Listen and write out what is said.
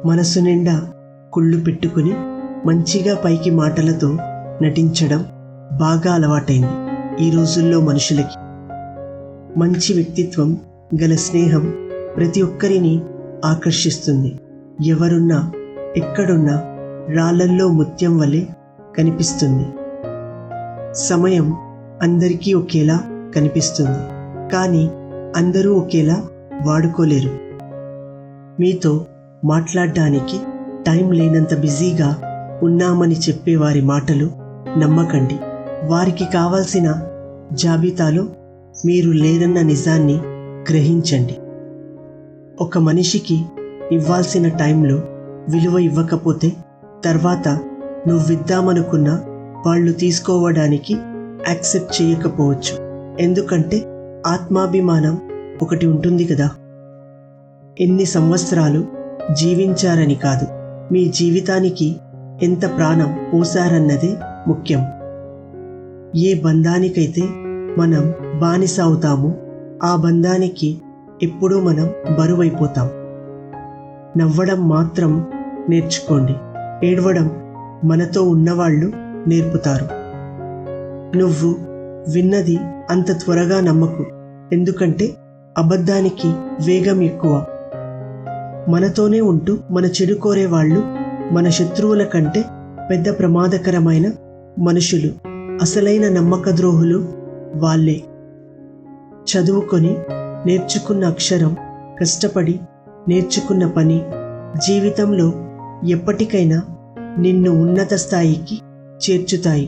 మనసు నిండా కుళ్ళు పెట్టుకుని మంచిగా పైకి మాటలతో నటించడం బాగా అలవాటైంది ఈ రోజుల్లో మనుషులకి. మంచి వ్యక్తిత్వం గల స్నేహం ప్రతి ఒక్కరిని ఆకర్షిస్తుంది. ఎవరున్నా ఎక్కడున్నా రాళ్ళల్లో ముత్యం వలె కనిపిస్తుంది. సమయం అందరికీ ఒకేలా కనిపిస్తుంది, కానీ అందరూ ఒకేలా వాడుకోలేరు. మీతో మాట్లాడడానికి టైం లేనంత బిజీగా ఉన్నామని చెప్పేవారి మాటలు నమ్మకండి. వారికి కావాల్సిన జాబితాలో మీరు లేరన్న నిజాన్ని గ్రహించండి. ఒక మనిషికి ఇవ్వాల్సిన టైంలో విలువ ఇవ్వకపోతే తర్వాత నువ్విద్దామనుకున్న వాళ్ళు తీసుకోవడానికి యాక్సెప్ట్ చేయకపోవచ్చు. ఎందుకంటే ఆత్మాభిమానం ఒకటి ఉంటుంది కదా. ఎన్ని సంవత్సరాలు జీవించారని కాదు, మీ జీవితానికి ఎంత ప్రాణం పోసారన్నదే ముఖ్యం. ఏ బంధానికైతే మనం బానిస అవుతామో ఆ బంధానికి ఎప్పుడూ మనం బరువైపోతాం. నవ్వడం మాత్రం నేర్చుకోండి, ఏడవడం మనతో ఉన్నవాళ్ళు నేర్పుతారు. నువ్వు విన్నది అంత త్వరగా నమ్మకు, ఎందుకంటే అబద్ధానికి వేగం ఎక్కువ. మనతోనే ఉంటూ మన చెడు కోరేవాళ్ళు మన శత్రువుల కంటే పెద్ద ప్రమాదకరమైన మనుషులు. అసలైన నమ్మక ద్రోహులు వాళ్ళే. చదువుకొని నేర్చుకున్న అక్షరం, కష్టపడి నేర్చుకున్న పని జీవితంలో ఎప్పటికైనా నిన్ను ఉన్నత స్థాయికి చేర్చుతాయి.